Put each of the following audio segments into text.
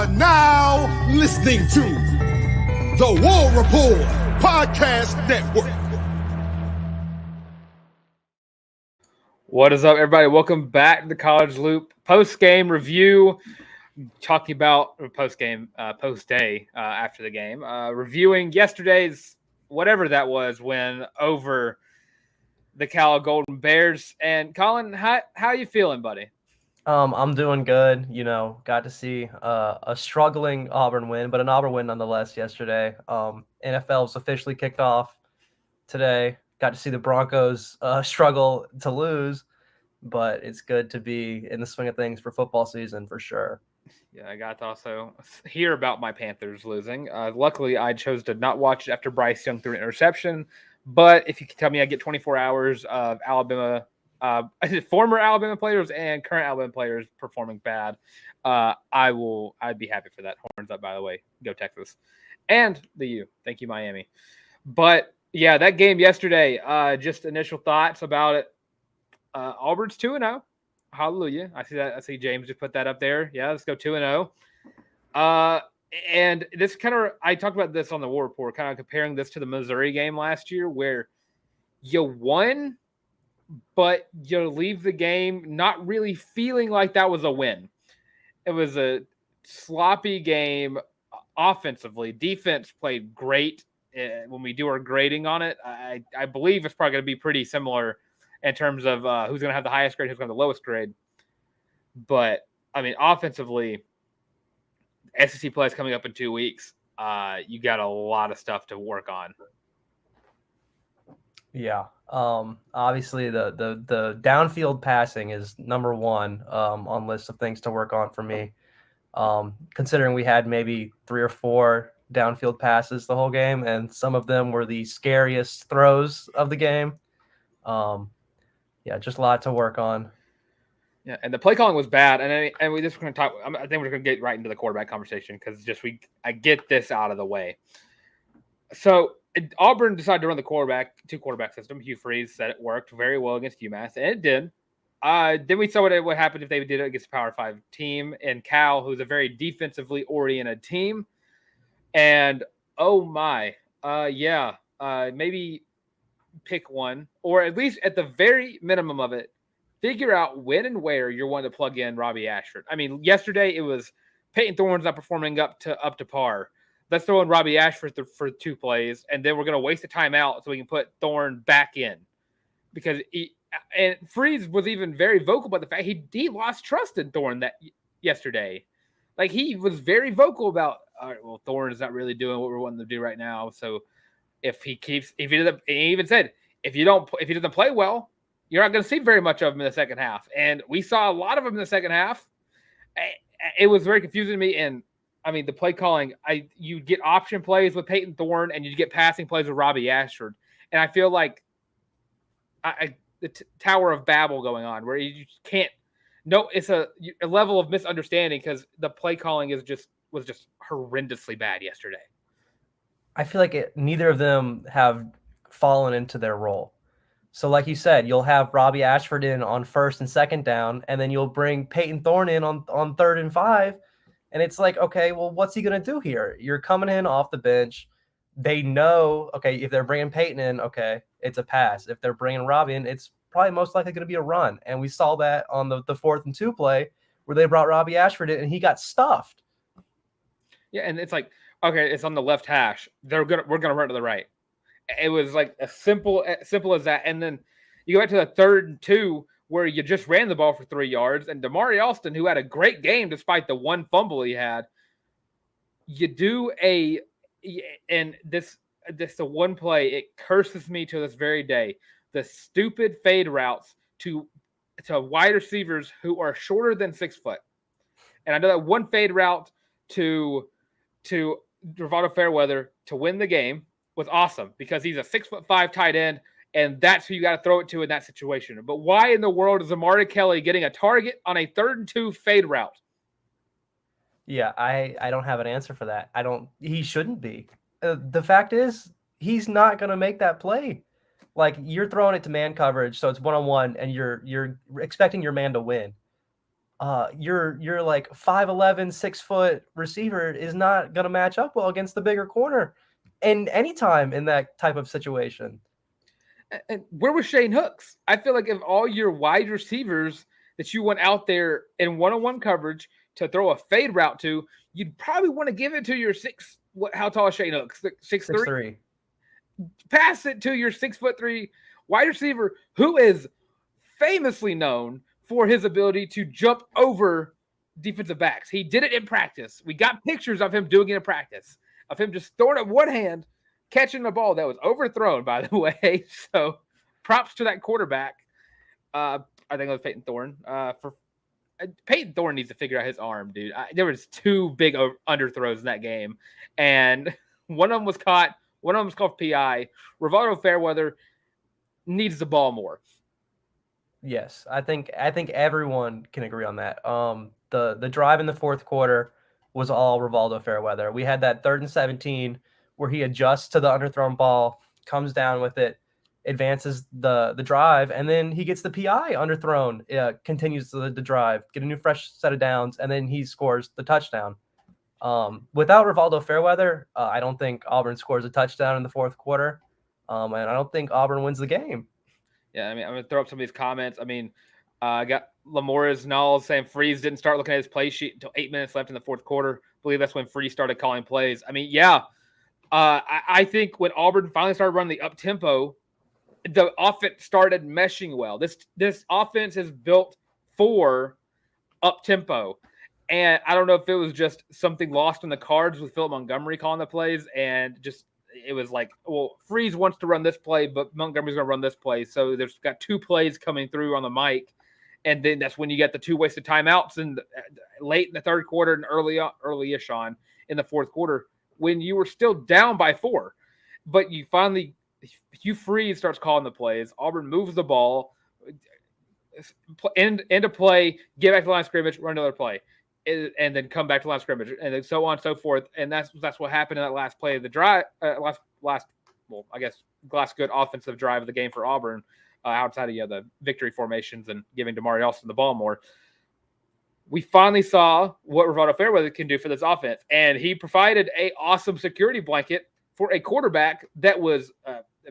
are now listening to the War Report Podcast Network. What is up, everybody? Welcome back to the College Loop post-game review. Talking about post-day after the game. Reviewing yesterday's whatever that was win over the Cal Golden Bears. And Colin, how you feeling, buddy? I'm doing good. Got to see a struggling Auburn win, but an Auburn win nonetheless yesterday. NFL's officially kicked off today. Got to see the Broncos struggle to lose, but it's good to be in the swing of things for football season for sure. Yeah, I got to also hear about my Panthers losing. Luckily, I chose to not watch it after Bryce Young threw an interception. But if you can tell me I get 24 hours of Alabama, former Alabama players and current Alabama players performing bad, I'd be happy for that. Horns up, by the way. Go Texas. And the U. Thank you, Miami. But, yeah, that game yesterday, just initial thoughts about it. Auburn's 2-0. Hallelujah. I see that. I see James just put that up there. Yeah, let's go 2-0. And this kind of, I talked about this on the War Report, kind of comparing this to the Missouri game last year where you won, but you leave the game not really feeling like that was a win. It was a sloppy game offensively. Defense played great. When we do our grading on it, I believe it's probably going to be pretty similar in terms of who's going to have the highest grade, who's going to have the lowest grade. But, I mean, offensively, SEC play is coming up in 2 weeks. You got a lot of stuff to work on. Yeah. Obviously, the downfield passing is number one on list of things to work on for me. Considering we had maybe 3 or 4 downfield passes the whole game, and some of them were the scariest throws of the game. Yeah, just a lot to work on. Yeah, and the play calling was bad, and we just going to talk. I think we're going to get right into the quarterback conversation because I get this out of the way. So Auburn decided to run the two quarterback system. Hugh Freeze said it worked very well against UMass, and it did. Then we saw what happened if they did it against a Power 5 team in Cal, who's a very defensively oriented team. And oh my, maybe pick one, or at least at the very minimum of it, figure out when and where you're wanting to plug in Robbie Ashford. I mean, yesterday it was Peyton Thorne's not performing up to par. Let's throw in Robbie Ashford for 2 plays, and then we're going to waste a timeout so we can put Thorne back in. Because and Freeze was even very vocal about the fact he lost trust in Thorne that yesterday. Like, he was very vocal about, all right, well, Thorne is not really doing what we're wanting to do right now. So he even said, if he doesn't play well, you're not going to see very much of him in the second half. And we saw a lot of him in the second half. It was very confusing to me. And I mean, the play calling, you get option plays with Peyton Thorne and you get passing plays with Robbie Ashford. And I feel like the Tower of Babel going on where you can't. No, it's a level of misunderstanding because the play calling was just horrendously bad yesterday. I feel like neither of them have fallen into their role. So like you said, you'll have Robbie Ashford in on first and second down, and then you'll bring Peyton Thorne in on 3rd and 5. And it's like, okay, well, what's he going to do here? You're coming in off the bench. They know, okay, if they're bringing Peyton in, okay, it's a pass. If they're bringing Robbie in, it's probably most likely going to be a run. And we saw that on the 4th and 2 play where they brought Robbie Ashford in and he got stuffed. Yeah, and it's like, okay, it's on the left hash. We're gonna run to the right. It was like as simple as that. And then you go back to the 3rd and 2 where you just ran the ball for 3 yards, and Damari Alston, who had a great game despite the one fumble he had, you do the one play, it curses me to this very day. The stupid fade routes to wide receivers who are shorter than 6 foot. And I know that one fade route to Rivaldo Fairweather to win the game was awesome because he's a 6'5" tight end, and that's who you got to throw it to in that situation. But why in the world is Amari Kelly getting a target on a 3rd and 2 fade route? Yeah, I don't have an answer for that. He shouldn't be. The fact is, he's not going to make that play. Like, you're throwing it to man coverage, so it's 1-on-1, and you're expecting your man to win. your like 5'11", 6-foot receiver is not gonna match up well against the bigger corner, in any time in that type of situation. And where was Shane Hooks? I feel like if all your wide receivers that you went out there in one-on-one coverage to throw a fade route to, you'd probably want to give it to your how tall is Shane Hooks? 6'3"? 6'3". Pass it to your 6'3" wide receiver who is famously known for his ability to jump over defensive backs. He did it in practice. We got pictures of him doing it in practice, of him just throwing up one hand, catching the ball that was overthrown, by the way. So props to that quarterback. I think it was Peyton Thorne. Peyton Thorne needs to figure out his arm, dude. There was 2 big underthrows in that game, and one of them was caught. One of them was called PI. Rivaldo Fairweather needs the ball more. Yes, I think everyone can agree on that. The drive in the fourth quarter was all Rivaldo Fairweather. We had that 3rd and 17 where he adjusts to the underthrown ball, comes down with it, advances the drive, and then he gets the PI underthrown, continues the drive, get a new fresh set of downs, and then he scores the touchdown. Without Rivaldo Fairweather, I don't think Auburn scores a touchdown in the fourth quarter, and I don't think Auburn wins the game. Yeah, I mean, I'm going to throw up some of these comments. I mean, I got Lamora's Knowles saying Freeze didn't start looking at his play sheet until 8 minutes left in the fourth quarter. I believe that's when Freeze started calling plays. I mean, yeah, I think when Auburn finally started running the up-tempo, the offense started meshing well. This offense is built for up-tempo. And I don't know if it was just something lost in the cards with Philip Montgomery calling the plays, and just it was like, well, Freeze wants to run this play, but Montgomery's going to run this play. So there's got 2 plays coming through on the mic. And then that's when you get the 2 wasted timeouts and late in the third quarter and early-ish on in the fourth quarter when you were still down by 4. But you finally, Hugh Freeze starts calling the plays. Auburn moves the ball, end a play, get back to the line of scrimmage, run another play, and then come back to line of scrimmage, and then so on and so forth. And that's what happened in that last play of the drive, last good offensive drive of the game for Auburn, outside of the victory formations and giving Damari Alston the ball more. We finally saw what Rivaldo Fairweather can do for this offense, and he provided an awesome security blanket for a quarterback that was,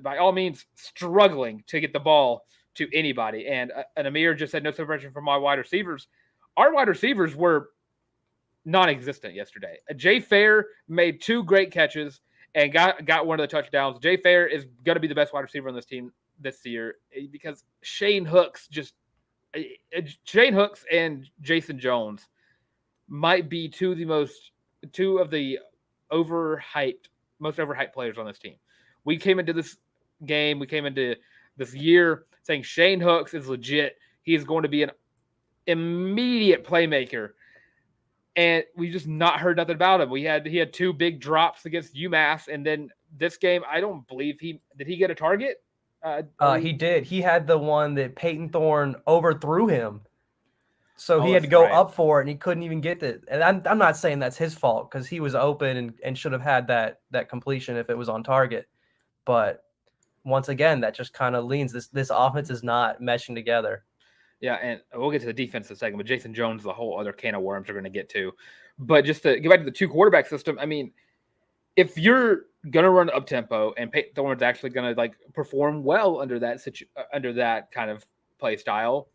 by all means, struggling to get the ball to anybody. And Amir just said no separation from my wide receivers. Our wide receivers were non-existent yesterday. Jay Fair made 2 great catches and got one of the touchdowns. Jay Fair is going to be the best wide receiver on this team this year because Shane Hooks and Jason Jones might be two of the most overhyped players on this team. We came into this game, we came into this year saying Shane Hooks is legit. He is going to be an immediate playmaker. And we just not heard nothing about him. He had 2 big drops against UMass, and then this game, I don't believe did he get a target? He did. He had the one that Peyton Thorne overthrew him, so he had to that's go right. up for it, and he couldn't even get it. And I'm not saying that's his fault because he was open and should have had that completion if it was on target. But once again, that just kind of leans this offense is not meshing together. Yeah, and we'll get to the defense in a second, but Jason Jones, the whole other can of worms we're going to get to. But just to get back to the 2 quarterback system, I mean, if you're going to run up-tempo and Peyton Thorne's actually going to perform well under that kind of play style,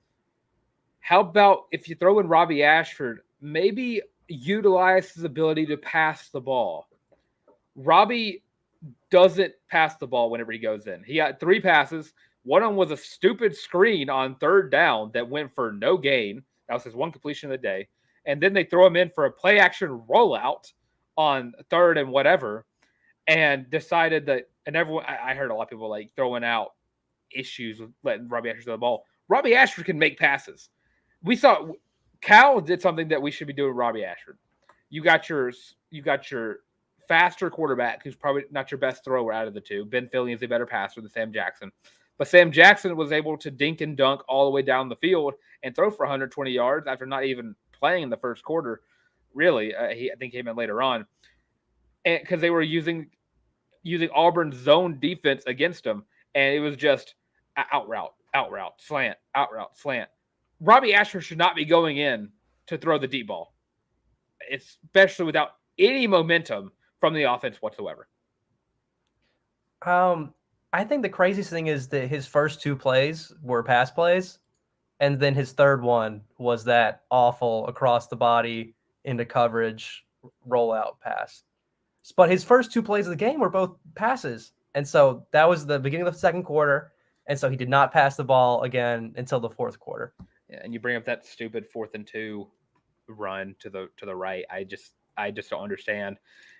how about if you throw in Robbie Ashford, maybe utilize his ability to pass the ball? Robbie doesn't pass the ball whenever he goes in. He got 3 passes. One of them was a stupid screen on 3rd down that went for no gain. That was his 1 completion of the day. And then they throw him in for a play action rollout on 3rd and whatever, and decided that, and everyone, I heard a lot of people throwing out issues with letting Robbie Ashford throw the ball. Robbie Ashford can make passes. We saw Cal did something that we should be doing with Robbie Ashford. You got your faster quarterback who's probably not your best thrower out of the 2. Ben Fillion is a better passer than Sam Jackson. But Sam Jackson was able to dink and dunk all the way down the field and throw for 120 yards after not even playing in the first quarter. Really, I think he came in later on. And because they were using Auburn's zone defense against him, and it was just out route, slant. Robbie Ashford should not be going in to throw the deep ball, especially without any momentum from the offense whatsoever. I think the craziest thing is that his first 2 plays were pass plays, and then his third one was that awful across the body into coverage rollout pass. But his first 2 plays of the game were both passes. And so that was the beginning of the second quarter. And so he did not pass the ball again until the fourth quarter. Yeah, and you bring up that stupid 4th and 2 run to the right. I just don't understand.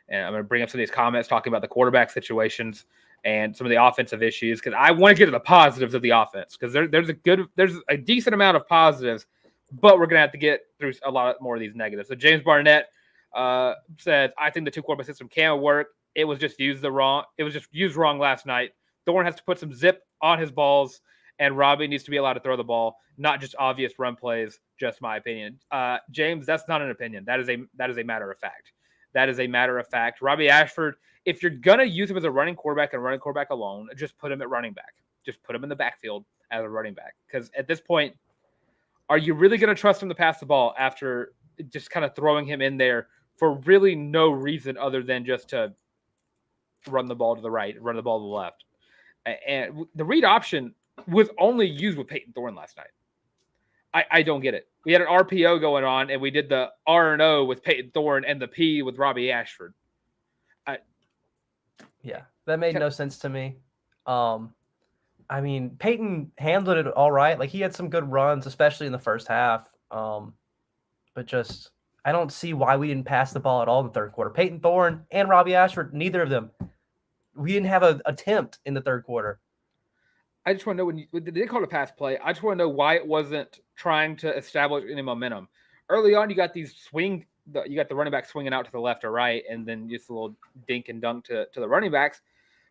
And I'm going to bring up some of these comments talking about the quarterback situations and some of the offensive issues, because I want to get to the positives of the offense, because there's a decent amount of positives, but we're going to have to get through a lot more of these negatives. So James Barnett says, I think the 2-quarterback system can work. It was just used wrong last night. Thorne has to put some zip on his balls, and Robbie needs to be allowed to throw the ball, not just obvious run plays. Just my opinion. James, that's not an opinion. That is a matter of fact. That is a matter of fact. Robbie Ashford, if you're going to use him as a running quarterback and running quarterback alone, just put him at running back. Just put him in the backfield as a running back. Because at this point, are you really going to trust him to pass the ball after just kind of throwing him in there for really no reason other than just to run the ball to the right, run the ball to the left? And the read option was only used with Peyton Thorne last night. I don't get it. We had an RPO going on, and we did the R and O with Peyton Thorne and the P with Robbie Ashford. Yeah, that made no sense to me. I mean, Peyton handled it all right. Like, he had some good runs, especially in the first half. But just, I don't see why we didn't pass the ball at all in the third quarter. Peyton Thorne and Robbie Ashford, neither of them. We didn't have an attempt in the third quarter. I just want to know when they call it a pass play. I just want to know why it wasn't trying to establish any momentum. Early on, you got these you got the running back swinging out to the left or right, and then just a little dink and dunk to the running backs.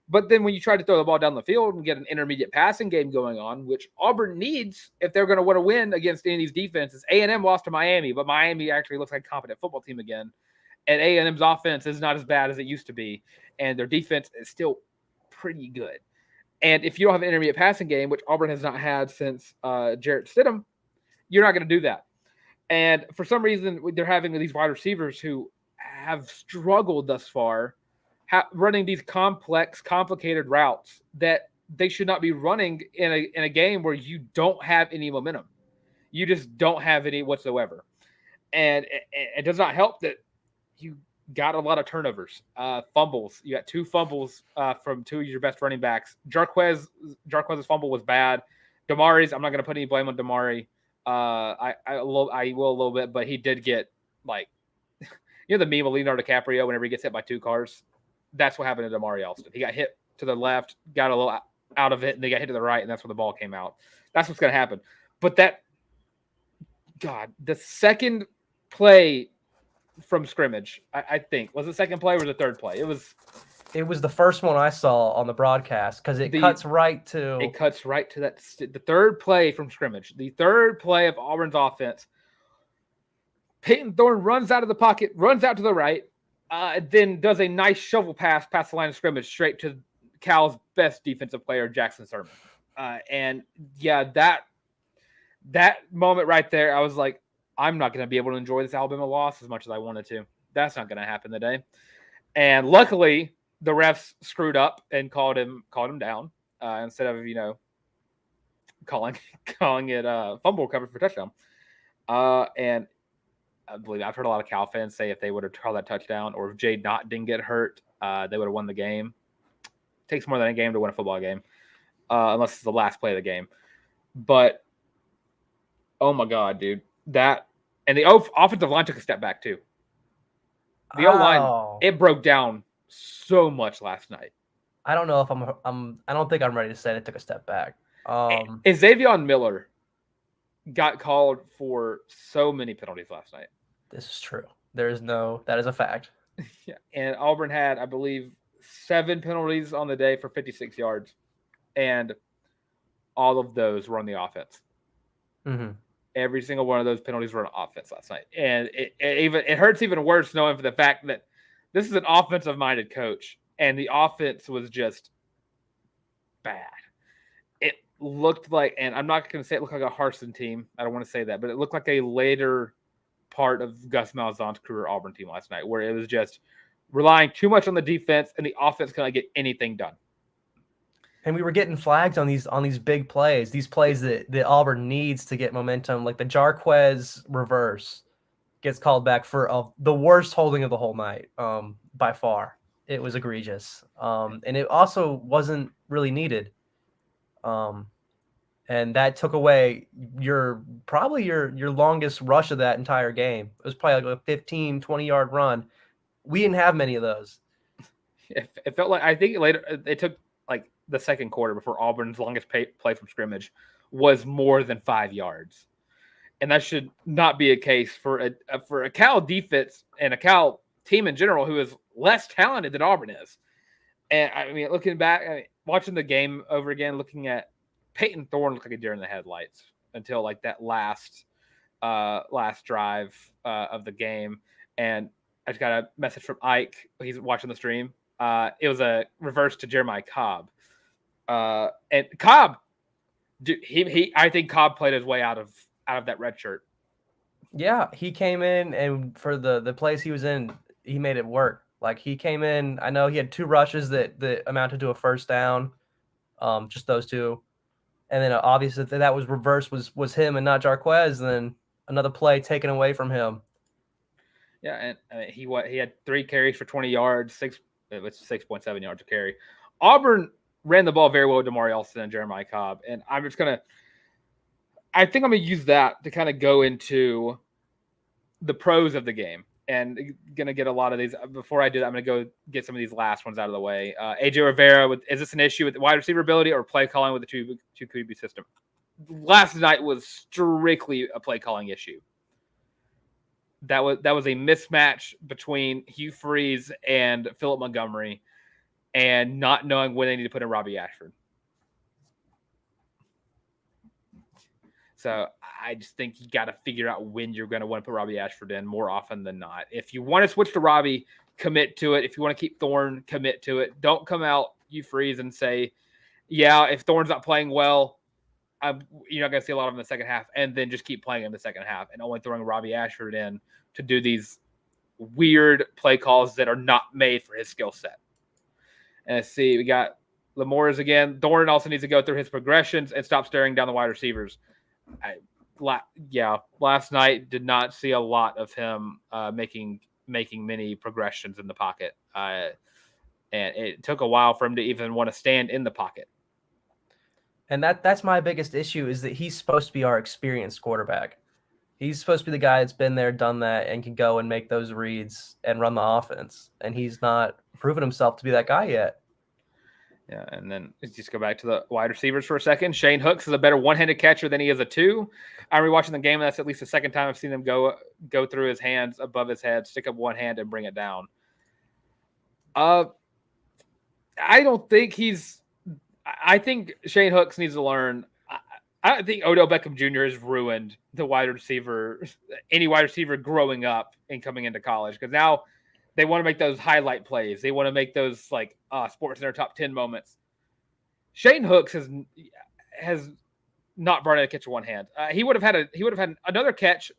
But then when you try to throw the ball down the field and get an intermediate passing game going on, which Auburn needs if they're going to want to win against any of these defenses. A&M lost to Miami, but Miami actually looks like a competent football team again. And A&M's offense is not as bad as it used to be, and their defense is still pretty good. And if you don't have an intermediate passing game, which Auburn has not had since Jarrett Stidham, you're not going to do that. And for some reason, they're having these wide receivers who have struggled thus far, running these complex, complicated routes that they should not be running in a game where you don't have any momentum. You just don't have any whatsoever. And it does not help that you got a lot of turnovers, fumbles. You got 2 fumbles from 2 of your best running backs. Jarquez's fumble was bad. Damari's, I'm not going to put any blame on Damari. I will a little bit, but he did get, like, the meme of Leonardo DiCaprio whenever he gets hit by 2 cars. That's what happened to Damari Alston. He got hit to the left, got a little out of it, and they got hit to the right, and that's when the ball came out. That's what's going to happen. But the second play from scrimmage, I think, was the second play or the third play? It was the first one I saw on the broadcast, because it cuts right to the third play from scrimmage, the third play of Auburn's offense. Peyton Thorne runs out of the pocket, runs out to the right, then does a nice shovel pass past the line of scrimmage straight to Cal's best defensive player, Jackson Sermon. And yeah, that moment right there, I was like, I'm not going to be able to enjoy this Alabama loss as much as I wanted to. That's not going to happen today. And luckily, the refs screwed up and called him down instead of calling it fumble recovery for touchdown. And I believe I've heard a lot of Cal fans say if they would have called that touchdown, or if Jade Knott didn't get hurt, they would have won the game. It takes more than a game to win a football game, unless it's the last play of the game. But oh my God, dude, and the offensive line took a step back too. The O-line, it broke down so much last night. I don't know if I don't think I'm ready to say it took a step back. Xavier Miller got called for so many penalties last night. This is true. That is a fact. Yeah. And Auburn had, I believe, 7 penalties on the day for 56 yards. And all of those were on the offense. Mm-hmm. Every single one of those penalties were on offense last night. And it hurts even worse knowing for the fact that this is an offensive-minded coach, and the offense was just bad. It looked like, and I'm not going to say it looked like a Harsin team. I don't want to say that, but it looked like a later part of Gus Malzahn's career Auburn team last night, where it was just relying too much on the defense and the offense couldn't get anything done. And we were getting flags on these big plays, these plays that Auburn needs to get momentum, like the Jarquez reverse gets called back for the worst holding of the whole night, by far. It was egregious, and it also wasn't really needed. And that took away your longest rush of that entire game. It was probably like a 15, 20-yard run. We didn't have many of those. It felt like, I think later it took like the second quarter before Auburn's longest play from scrimmage was more than 5 yards. And that should not be a case for a Cal defense and a Cal team in general who is less talented than Auburn is. And I mean, looking back, watching the game over again, looking at Peyton Thorne looked like a deer in the headlights until like that last drive of the game. And I just got a message from Ike. He's watching the stream. It was a reverse to Jeremiah Cobb. And Cobb, dude, I think Cobb played his way out of that red shirt. Yeah, he came in, and for the place he was in, he made it work. Like, he came in, I know he had 2 rushes that amounted to a first down, just those 2. And then obviously that was reverse was him and not Jarquez, and then another play taken away from him. Yeah, and I mean, he had 3 carries for 20 yards, 6.7 yards a carry. Auburn ran the ball very well with Damari Alston and Jeremiah Cobb, and I think I'm gonna use that to kind of go into the pros of the game, and gonna get a lot of these. Before I do that, I'm gonna go get some of these last ones out of the way. AJ Rivera, is this an issue with wide receiver ability or play calling with the two QB system? Last night was strictly a play calling issue. That was a mismatch between Hugh Freeze and Philip Montgomery, and not knowing when they need to put in Robbie Ashford. So I just think you got to figure out when you're going to want to put Robbie Ashford in more often than not. If you want to switch to Robbie, commit to it. If you want to keep Thorne, commit to it. Don't come out, you freeze, and say, yeah, if Thorne's not playing well, you're not going to see a lot of him in the second half, and then just keep playing in the second half and only throwing Robbie Ashford in to do these weird play calls that are not made for his skill set. And let's see, we got Lamores again. Thorne also needs to go through his progressions and stop staring down the wide receivers. Last night did not see a lot of him making many progressions in the pocket, and it took a while for him to even want to stand in the pocket. And that's my biggest issue, is that he's supposed to be our experienced quarterback. He's supposed to be the guy that's been there, done that, and can go and make those reads and run the offense. And he's not proven himself to be that guy yet. Yeah, and then let's just go back to the wide receivers for a second. Shane Hooks is a better one-handed catcher than he is a 2. I'm rewatching the game, and that's at least the second time I've seen him go through his hands above his head, stick up one hand, and bring it down. I don't think I think Shane Hooks needs to learn. I think Odell Beckham Jr. has ruined the any wide receiver growing up and coming into college, because now they want to make those highlight plays. They want to make those like Sports Center top 10 moments. Shane Hooks has not brought in a catch with one hand. He would have had another catch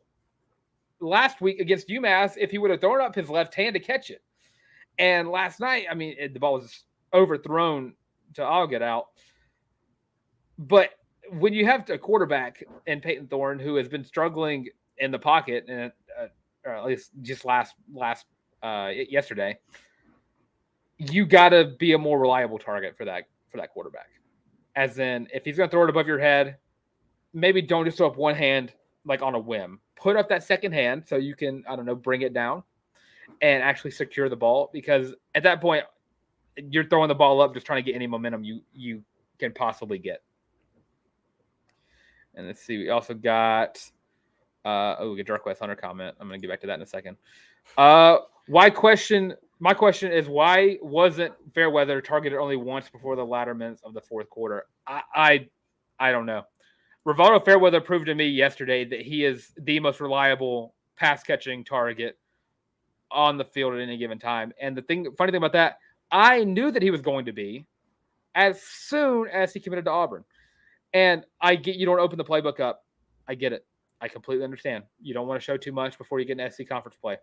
last week against UMass if he would have thrown up his left hand to catch it. And last night, I mean, the ball was overthrown to all get out. But when you have a quarterback in Peyton Thorne who has been struggling in the pocket, and or at least just yesterday, you got to be a more reliable target for that quarterback. As in, if he's going to throw it above your head, maybe don't just throw up one hand like on a whim. Put up that second hand so you can, bring it down and actually secure the ball, because at that point you're throwing the ball up just trying to get any momentum you can possibly get. And let's see, we also got we get Jarquez Hunter comment. I'm going to get back to that in a second. My question is, why wasn't Fairweather targeted only once before the latter minutes of the fourth quarter? I don't know. Rivaldo Fairweather proved to me yesterday that he is the most reliable pass catching target on the field at any given time. And funny thing about that, I knew that he was going to be as soon as he committed to Auburn. And I get you don't open the playbook up. I get it. I completely understand. You don't want to show too much before you get an SC conference play.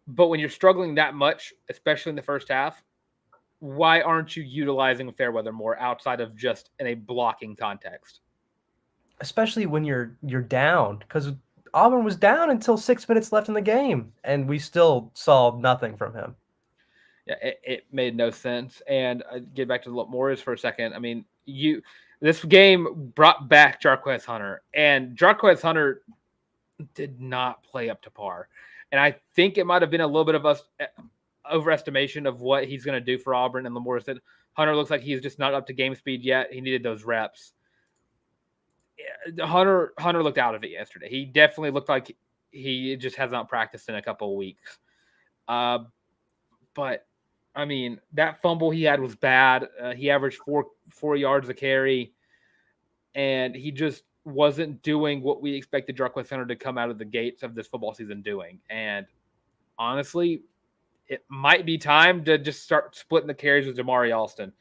But when you're struggling that much, especially in the first half, why aren't you utilizing Fairweather more outside of just in a blocking context? Especially when you're down, because Auburn was down until 6 minutes left in the game, and we still saw nothing from him. Yeah, it made no sense. And get back to the Morris for a second. I mean, this game brought back Jarquez Hunter, and Jarquez Hunter did not play up to par. And I think it might have been a little bit of overestimation of what he's going to do for Auburn. And Lamore said Hunter looks like he's just not up to game speed yet. He needed those reps. Hunter looked out of it yesterday. He definitely looked like he just has not practiced in a couple of weeks. But I mean, that fumble he had was bad. He averaged four yards a carry, and he just wasn't doing what we expected Jarquez Hunter to come out of the gates of this football season doing. And honestly, it might be time to just start splitting the carries with Damari Alston.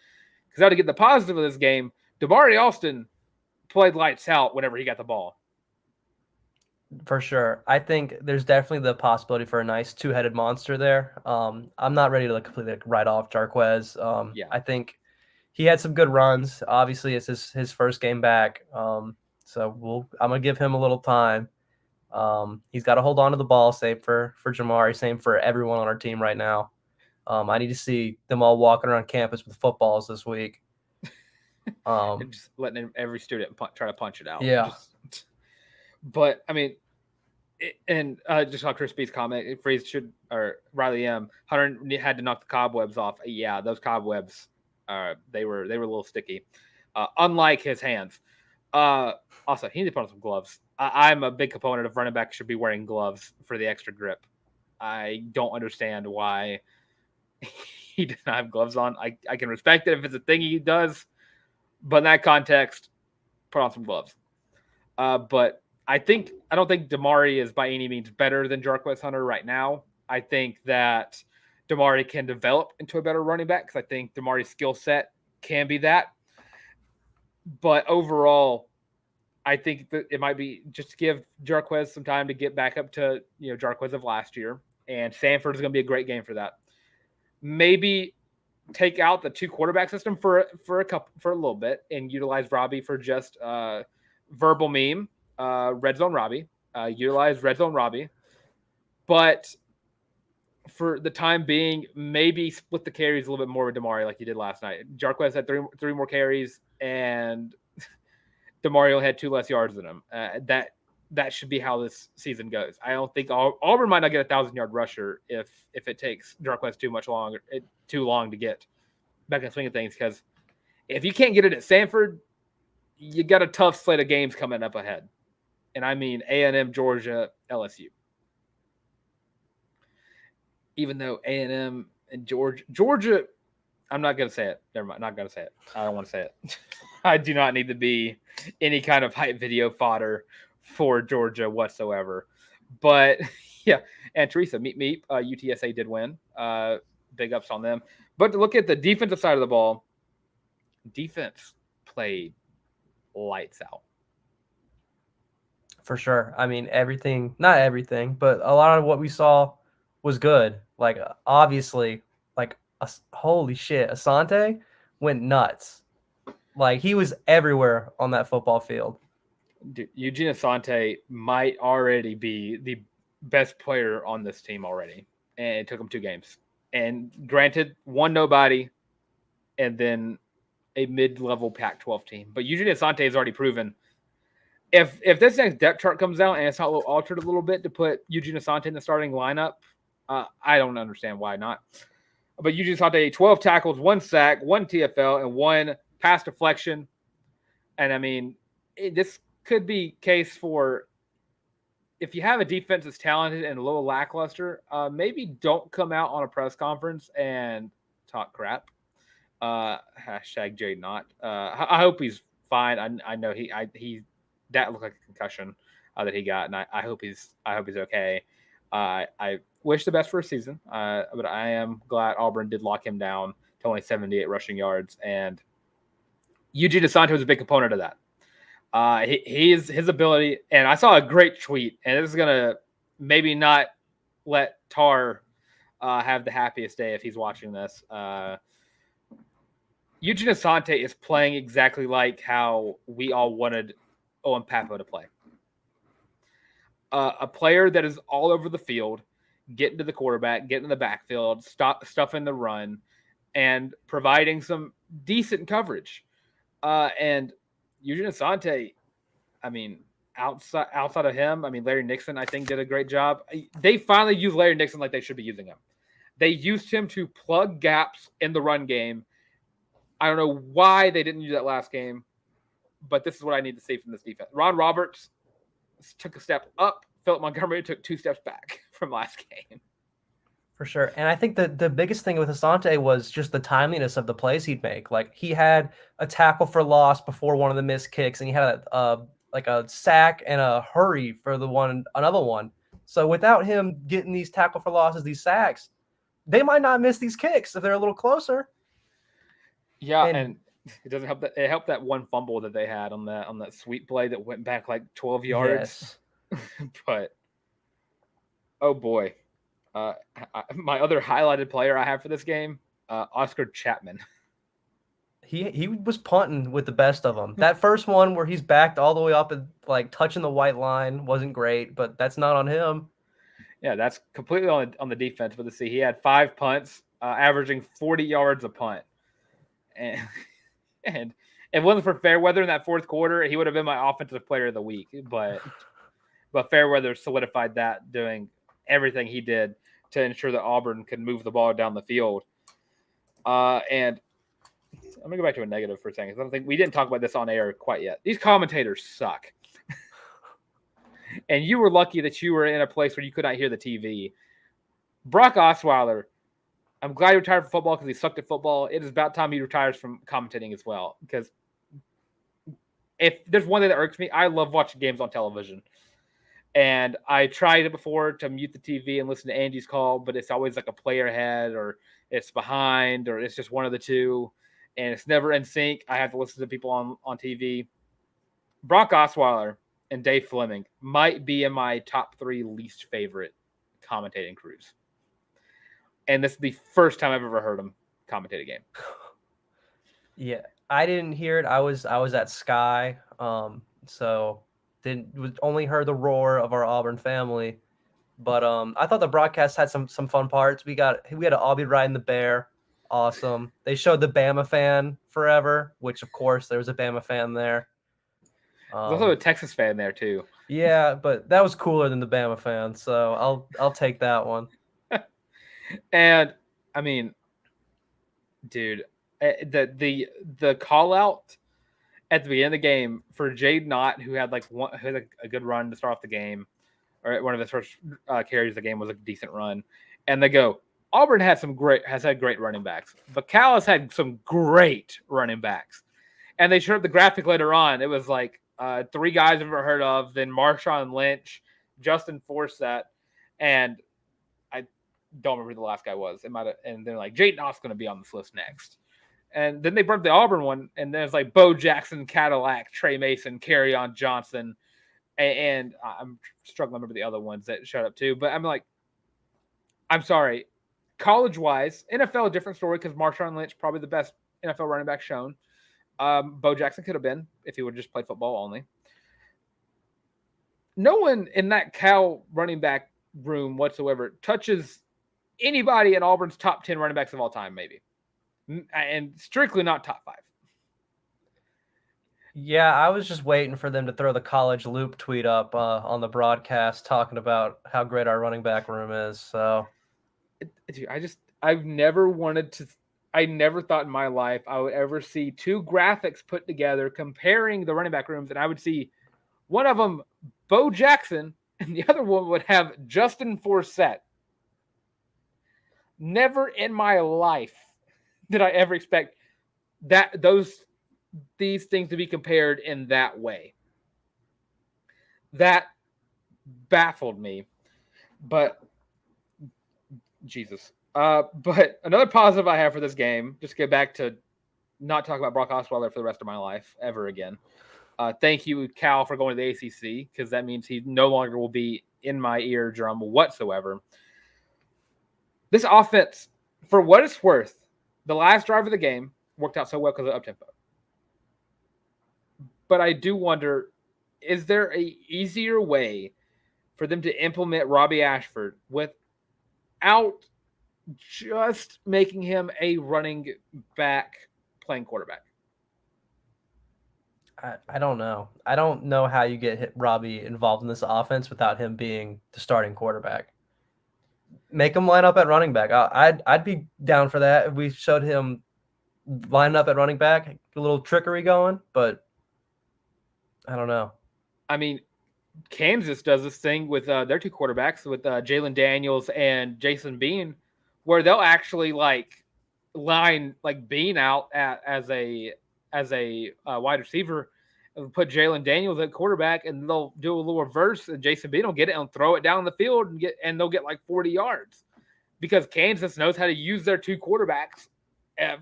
Because now to get the positive of this game, Damari Alston played lights out whenever he got the ball. For sure. I think there's definitely the possibility for a nice two-headed monster there. I'm not ready to completely write off Jarquez. I think he had some good runs. Obviously, it's his first game back. So I'm going to give him a little time. He's got to hold on to the ball, same for Jamari, same for everyone on our team right now. I need to see them all walking around campus with footballs this week. Just letting every student try to punch it out. Yeah. But I mean, and just on Chris B's comment, Freeze or Riley M. Hunter had to knock the cobwebs off. Yeah, those cobwebs, they were a little sticky. Unlike his hands. Also, he needs to put on some gloves. I'm a big component of running back should be wearing gloves for the extra grip. I don't understand why he does not have gloves on. I can respect it if it's a thing he does, but in that context, put on some gloves. But I don't think Damari is by any means better than Jarquez Hunter right now. I think that Damari can develop into a better running back because I think Damari's skill set can be that. But overall, I think that it might be just to give Jarquez some time to get back up to Jarquez of last year, and Sanford is going to be a great game for that. Maybe take out the two quarterback system for a little bit and utilize Robbie for just verbal meme. Red Zone Robbie, utilize Red Zone Robbie, but for the time being, maybe split the carries a little bit more with Damari like you did last night. Jarquez had three more carries, and Damari only had 2 less yards than him. That should be how this season goes. I don't think Auburn might not get a 1,000-yard rusher if it takes Jarquez too long to get back in the swing of things. Because if you can't get it at Sanford, you got a tough slate of games coming up ahead. And I mean A&M, Georgia, LSU. Even though A&M and Georgia, I'm not going to say it. Never mind. Not going to say it. I don't want to say it. I do not need to be any kind of hype video fodder for Georgia whatsoever. But, yeah. And Teresa, meet. UTSA did win. Big ups on them. But to look at the defensive side of the ball, defense played lights out. For sure. I mean, not everything, but a lot of what we saw was good. Like, obviously, holy shit, Asante went nuts. Like, he was everywhere on that football field. Dude, Eugene Asante might already be the best player on this team already. And it took him 2 games. And granted, one nobody, and then a mid-level Pac-12 team. But Eugene Asante has already proven if this next depth chart comes out and it's not altered a little bit to put Eugene Asante in the starting lineup, I don't understand why not. But Eugene Asante, 12 tackles, 1 sack, 1 TFL, and 1 pass deflection. And I mean, this could be case for if you have a defense that's talented and a little lackluster, maybe don't come out on a press conference and talk crap. Hashtag Jay Knott. I hope he's fine. I know he that looked like a concussion that he got, and I hope he's okay. I wish the best for his season, but I am glad Auburn did lock him down to only 78 rushing yards, and Eugene Asante was a big component of that. His ability, and I saw a great tweet, and this is gonna maybe not let Tarr have the happiest day if he's watching this. Eugene Asante is playing exactly like how we all wanted Owen Papo to play. A player that is all over the field, getting to the quarterback, getting in the backfield, stuffing the run, and providing some decent coverage. And Eugene Asante, I mean, outside of him, I mean, Larry Nixon, I think, did a great job. They finally used Larry Nixon like they should be using him. They used him to plug gaps in the run game. I don't know why they didn't use that last game, but this is what I need to see from this defense. Ron Roberts took a step up. Philip Montgomery took 2 steps back from last game. For sure. And I think that the biggest thing with Asante was just the timeliness of the plays he'd make. Like, he had a tackle for loss before one of the missed kicks, and he had like a sack and a hurry for another one. So without him getting these tackle for losses, these sacks, they might not miss these kicks if they're a little closer. Yeah, and it doesn't help that it helped that one fumble that they had on that sweep play that went back like 12 yards. Yes. But oh boy, my other highlighted player I have for this game, Oscar Chapman. He was punting with the best of them. That first one where he's backed all the way up and like touching the white line wasn't great, but that's not on him. Yeah, that's completely on the defense. But let's see, he had 5 punts, averaging 40 yards a punt. And if it wasn't for Fairweather in that fourth quarter, he would have been my offensive player of the week. But Fairweather solidified that, doing everything he did to ensure that Auburn could move the ball down the field. And I'm gonna go back to a negative for a second. I don't think we didn't talk about this on air quite yet. These commentators suck. And you were lucky that you were in a place where you could not hear the TV. Brock Osweiler, I'm glad he retired from football because he sucked at football. It is about time he retires from commentating as well. Because if there's one thing that irks me, I love watching games on television. And I tried it before to mute the TV and listen to Andy's call, but it's always like a player ahead, or it's behind, or it's just one of the two. And it's never in sync. I have to listen to people on TV. Brock Osweiler and Dave Fleming might be in my top 3 least favorite commentating crews. And this is the first time I've ever heard him commentate a game. Yeah, I didn't hear it. I was at Sky, so only heard the roar of our Auburn family. But I thought the broadcast had some fun parts. We had an Aubie riding the bear. Awesome. They showed the Bama fan forever, which of course there was a Bama fan there. There's also a Texas fan there too. Yeah, but that was cooler than the Bama fan, so I'll take that one. And I mean, dude, the call out at the beginning of the game for Jade Knott, who had a good run to start off the game, or one of his first carries of the game was a decent run, and they go, Auburn has had great running backs, but Cal has had some great running backs, and they showed up the graphic later on. It was like 3 guys I've never heard of, then Marshawn Lynch, Justin Forsett, and I don't remember who the last guy was. And they're like, Jade Knott's going to be on this list next. And then they brought up the Auburn one, and then it's like Bo Jackson, Cadillac, Trey Mason, Kerryon Johnson, and I'm struggling to remember the other ones that showed up too. But I'm like, I'm sorry. College-wise, NFL, a different story because Marshawn Lynch, probably the best NFL running back shown. Bo Jackson could have been if he would have just played football only. No one in that Cal running back room whatsoever touches anybody in Auburn's top 10 running backs of all time, maybe. And strictly not top 5. Yeah, I was just waiting for them to throw the college loop tweet up on the broadcast talking about how great our running back room is. So, I never thought in my life I would ever see 2 graphics put together comparing the running back rooms, and I would see one of them Bo Jackson and the other one would have Justin Forsett. Never in my life did I ever expect these things to be compared in that way. That baffled me. But Jesus. But another positive I have for this game, just to get back to not talk about Brock Osweiler for the rest of my life ever again. Thank you, Cal, for going to the ACC, because that means he no longer will be in my eardrum whatsoever. This offense, for what it's worth, the last drive of the game worked out so well because of up-tempo. But I do wonder, is there a easier way for them to implement Robbie Ashford without just making him a running back playing quarterback? I don't know. I don't know how you get Robbie involved in this offense without him being the starting quarterback. Make him line up at running back. I'd be down for that if we showed him lining up at running back, a little trickery going, but I don't know. I mean, Kansas does this thing with their two quarterbacks, with Jalen Daniels and Jason Bean, where they'll actually line Bean out as a wide receiver, and put Jalen Daniels at quarterback, and they'll do a little reverse, and Jason Bean will get it and throw it down the field and they'll get 40 yards, because Kansas knows how to use their two quarterbacks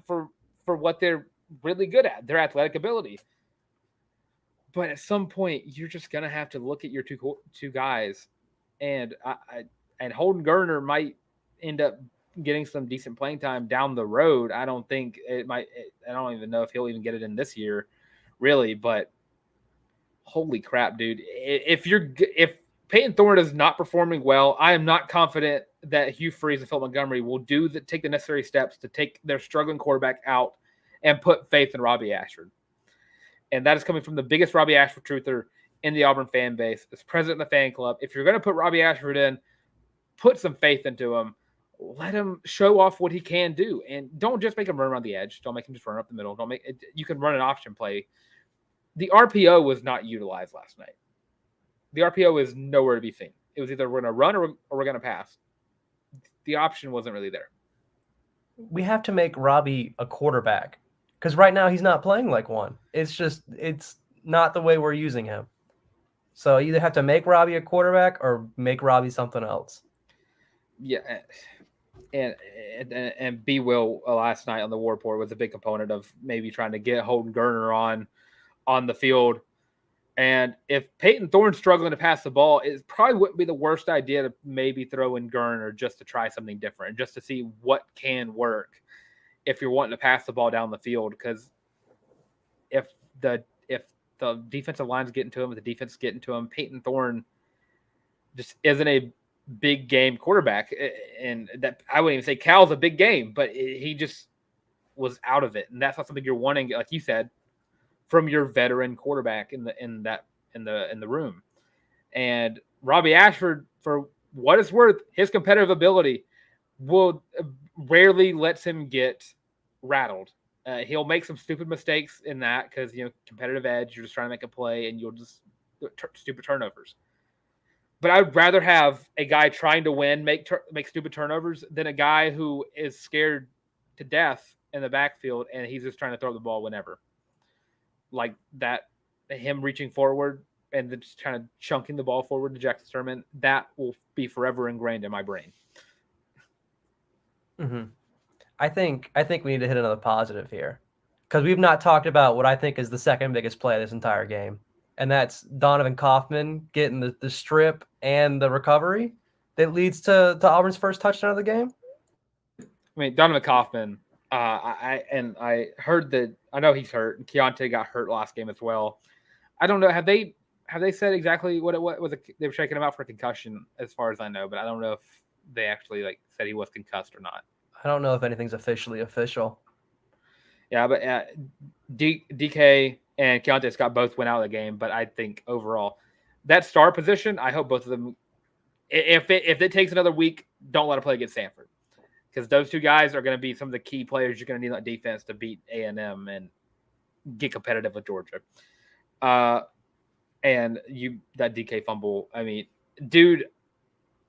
for what they're really good at, their athletic ability. But at some point, you're just gonna have to look at your two guys, and Holden Gardner might end up getting some decent playing time down the road. I don't think it might. I don't even know if he'll even get it in this year, really. But holy crap, dude! If Peyton Thorne is not performing well, I am not confident that Hugh Freeze and Phil Montgomery will take the necessary steps to take their struggling quarterback out and put faith in Robbie Ashford. And that is coming from the biggest Robbie Ashford truther in the Auburn fan base, as president of the fan club. If you're going to put Robbie Ashford in, put some faith into him. Let him show off what he can do, and don't just make him run around the edge. Don't make him just run up the middle. You can run an option play. The RPO was not utilized last night. The RPO is nowhere to be seen. It was either we're going to run or we're going to pass. The option wasn't really there. We have to make Robbie a quarterback, because right now he's not playing like one. It's not the way we're using him. So you either have to make Robbie a quarterback or make Robbie something else. Yeah. And B. Will last night on the War Report was a big component of maybe trying to get Holden Gardner on the field. And if Peyton Thorne's struggling to pass the ball, it probably wouldn't be the worst idea to maybe throw in Gardner just to try something different, just to see what can work if you're wanting to pass the ball down the field. Because if the defensive line's getting to him, if the defense is getting to him, Peyton Thorne just isn't a big game quarterback. And that, I wouldn't even say Cal's a big game, but he just was out of it. And that's not something you're wanting, like you said, from your veteran quarterback in the room. And Robbie Ashford, for what it's worth, his competitive ability will rarely lets him get rattled. He'll make some stupid mistakes in that because, competitive edge, you're just trying to make a play and you'll just stupid turnovers. But I'd rather have a guy trying to win make stupid turnovers than a guy who is scared to death in the backfield and he's just trying to throw the ball whenever. Like that, him reaching forward and then just kind of chunking the ball forward to Jackson Sturman, that will be forever ingrained in my brain. Mm-hmm. I think we need to hit another positive here, because we've not talked about what I think is the second biggest play of this entire game, and that's Donovan Kaufman getting the strip and the recovery that leads to Auburn's first touchdown of the game. I mean, Donovan Kaufman. I heard that, I know he's hurt, and Keontae got hurt last game as well. I don't know. Have they said exactly what was it? They were shaking him out for a concussion, as far as I know, but I don't know if they actually said he was concussed or not. I don't know if anything's officially official. Yeah, but DK and Keontae Scott both went out of the game, but I think overall that star position, I hope both of them, if it takes another week, don't let them play against Stanford. Because those two guys are going to be some of the key players you're going to need on defense to beat A&M and get competitive with Georgia. And that DK fumble, I mean, dude,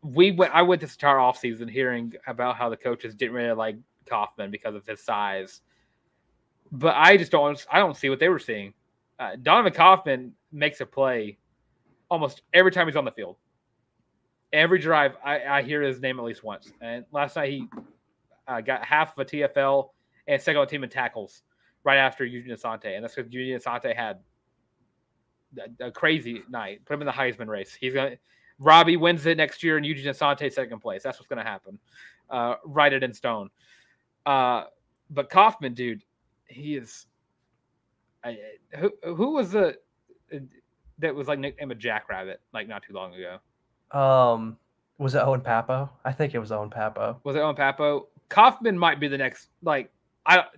I went this entire offseason hearing about how the coaches didn't really like Kaufman because of his size. But I don't see what they were seeing. Donovan Kaufman makes a play almost every time he's on the field. Every drive, I hear his name at least once. And last night he got half of a TFL and second on team in tackles right after Eugene Asante. And that's because Eugene Asante had a crazy night. Put him in the Heisman race. Robbie wins it next year, and Eugene Asante second place. That's what's going to happen. Write it in stone. But Kaufman, dude, he is. Who was that was like nicknamed a Jackrabbit like not too long ago? Was it Owen Papo? I think it was Owen Papo. Was it Owen Papo? Kaufman might be the next.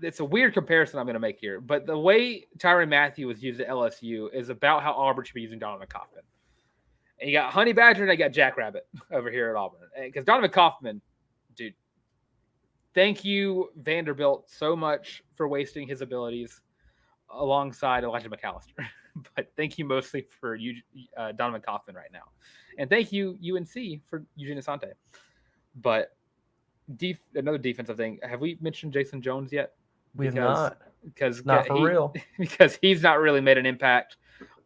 It's a weird comparison I'm going to make here, but the way Tyrann Mathieu was used at LSU is about how Auburn should be using Donovan Kaufman. And you got Honey Badger and I got Jackrabbit over here at Auburn. Because Donovan Kaufman, dude, thank you, Vanderbilt, so much for wasting his abilities alongside Elijah McAllister. But thank you mostly for Donovan Kaufman right now. And thank you, UNC, for Eugene Asante. But another defensive thing. Have we mentioned Jason Jones yet? We have not. Because not for real. Because he's not really made an impact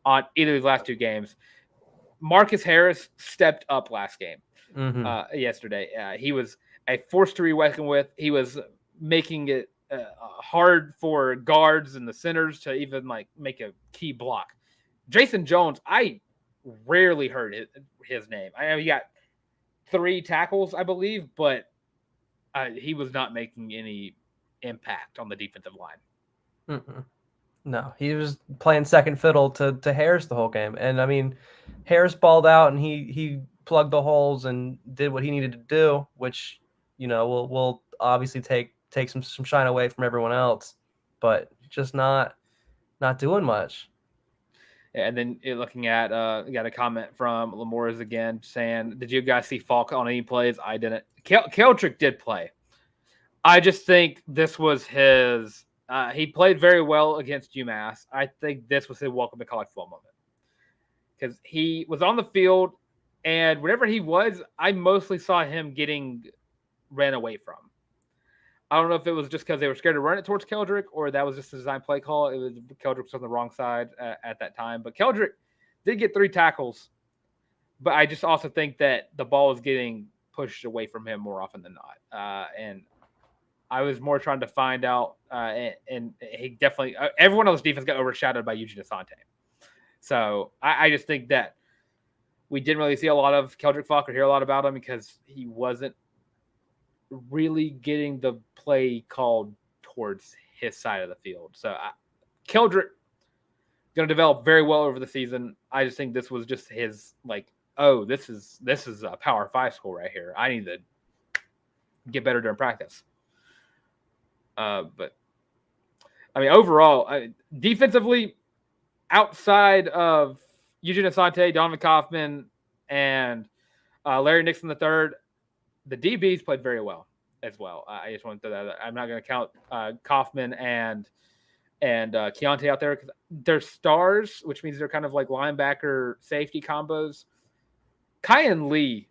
on either of these last two games. Marcus Harris stepped up last game, yesterday. He was a force to be reckoned with. He was making it hard for guards and the centers to even make a key block. Jason Jones, I rarely heard his name. I know he got 3 tackles, I believe, but he was not making any impact on the defensive line. No, he was playing second fiddle to Harris the whole game. And I mean, Harris balled out and he plugged the holes and did what he needed to do, which, will obviously take some shine away from everyone else, but just not doing much. And then looking at, got a comment from Lamores again saying, did you guys see Falk on any plays? I didn't. Keldrick did play. I just think this was his. He played very well against UMass. I think this was his welcome to college football moment because he was on the field, and whenever he was, I mostly saw him getting ran away from. I don't know if it was just because they were scared to run it towards Keldrick or that was just a design play call. It was Keldrick was on the wrong side at that time. But Keldrick did get 3 tackles. But I just also think that the ball was getting pushed away from him more often than not. And I was more trying to find out. And he definitely – everyone on this defense got overshadowed by Eugene Asante. So I just think that we didn't really see a lot of Keldrick Falk or hear a lot about him because he wasn't really getting the play called towards his side of the field. So Keldrick going to develop very well over the season. I just think this was just his this is a Power 5 school right here. I need to get better during practice. But I mean, overall, defensively, outside of Eugene Asante, Donovan Kaufman, and Larry Nixon III, the DBs played very well as well. I just want to throw that. I'm not going to count Kaufman and Keontae out there because they're stars, which means they're kind of like linebacker safety combos. Kyan Lee,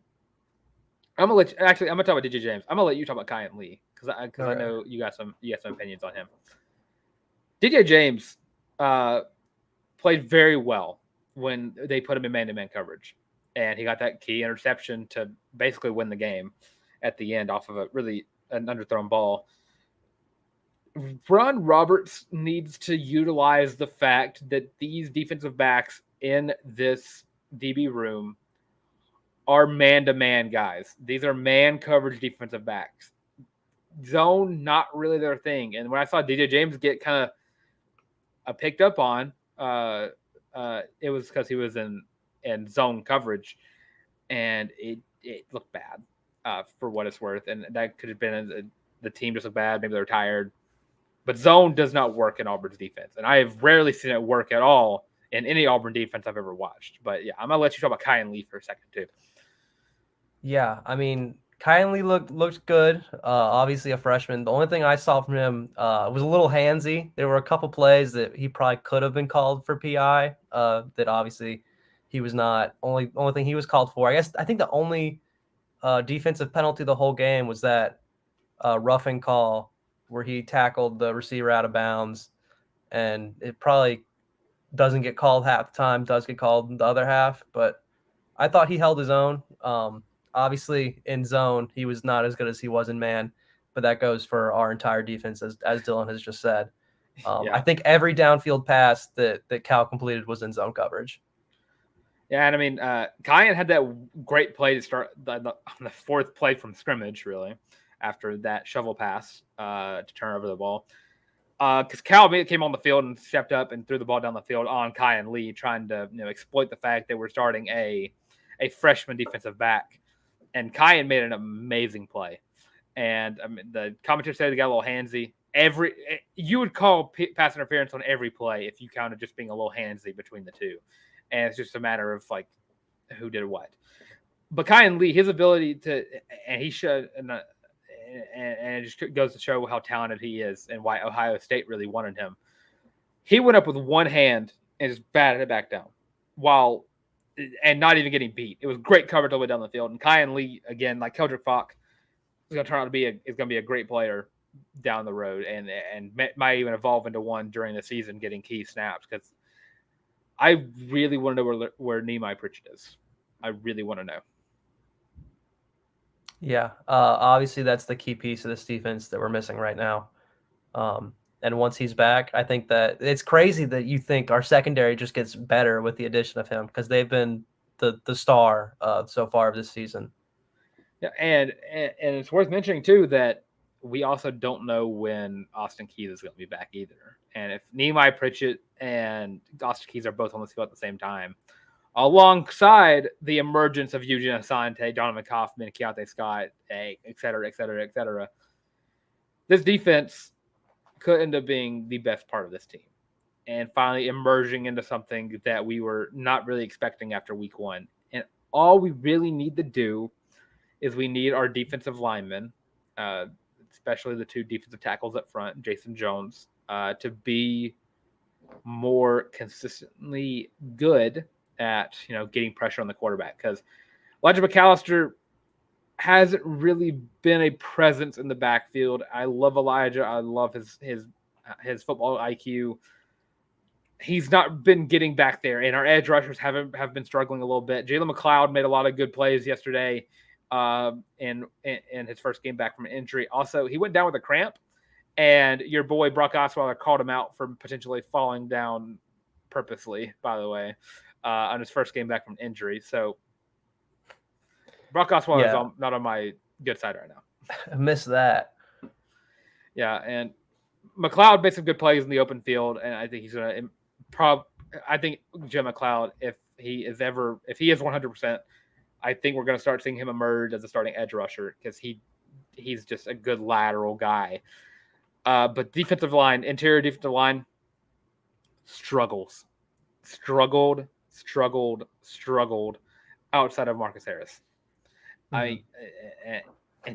I'm gonna talk about DJ James. I'm gonna let you talk about Kyan Lee because I know you got some opinions on him. DJ James played very well when they put him in man-to-man coverage. And he got that key interception to basically win the game at the end off of an underthrown ball. Ron Roberts needs to utilize the fact that these defensive backs in this DB room are man-to-man guys. These are man coverage defensive backs. Zone, not really their thing. And when I saw DJ James get kind of picked up on, it was because he was in zone coverage, and it looked bad for what it's worth. And that could have been the team just looked bad. Maybe they're tired. But zone does not work in Auburn's defense. And I have rarely seen it work at all in any Auburn defense I've ever watched. But, yeah, I'm going to let you talk about Kyan Lee for a second, too. Yeah, I mean, Kyan Lee looked good. Obviously a freshman. The only thing I saw from him was a little handsy. There were a couple plays that he probably could have been called for PI that obviously he was not. Only thing he was called for. I think the only defensive penalty the whole game was that roughing call where he tackled the receiver out of bounds, and it probably doesn't get called half the time, does get called the other half, but I thought he held his own. Obviously in zone, he was not as good as he was in man, but that goes for our entire defense, as Dylan has just said. I think every downfield pass that Cal completed was in zone coverage. Yeah, and I mean, Kyan had that great play to start on the fourth play from scrimmage, really, after that shovel pass to turn over the ball. Because Cal came on the field and stepped up and threw the ball down the field on Kyan Lee, trying to exploit the fact that we're starting a freshman defensive back, and Kyan made an amazing play. And I mean, the commentator said they got a little handsy. You would call pass interference on every play if you counted just being a little handsy between the two. And it's just a matter of like who did what. But Kyan Lee, his ability to, and he should, and it just goes to show how talented he is and why Ohio State really wanted him. He went up with one hand and just batted it back down, and not even getting beat. It was great coverage all the way down the field. And Kyan Lee, again, like Keldrick Falk, is going to turn out to be a great player down the road, and might even evolve into one during the season, getting key snaps because. I really want to know where Nehemiah Pritchett is. I really want to know. Yeah, obviously that's the key piece of this defense that we're missing right now. And once he's back, I think that it's crazy that you think our secondary just gets better with the addition of him because they've been the star so far of this season. Yeah, and it's worth mentioning too that we also don't know when Austin Keys is going to be back either. And if Nehemiah Pritchett and Austin Keys are both on the field at the same time, alongside the emergence of Eugene Asante, Donovan Kaufman, Keontae Scott, et cetera, this defense could end up being the best part of this team and finally emerging into something that we were not really expecting after week one. And all we really need to do is we need our defensive linemen, especially the two defensive tackles up front, Jason Jones, to be more consistently good at getting pressure on the quarterback. Because Elijah McAllister hasn't really been a presence in the backfield. I love Elijah. I love his football IQ. He's not been getting back there, and our edge rushers have been struggling a little bit. Jalen McLeod made a lot of good plays yesterday. In his first game back from an injury. Also, he went down with a cramp, and your boy Brock Osweiler called him out for potentially falling down purposely, by the way, on his first game back from an injury. So Brock Osweiler is not on my good side right now. I missed that. Yeah, and McLeod made some good plays in the open field, and I think he's going to I think Jim McLeod, if he is 100%, I think we're going to start seeing him emerge as a starting edge rusher because he's just a good lateral guy. But interior defensive line struggled outside of Marcus Harris. And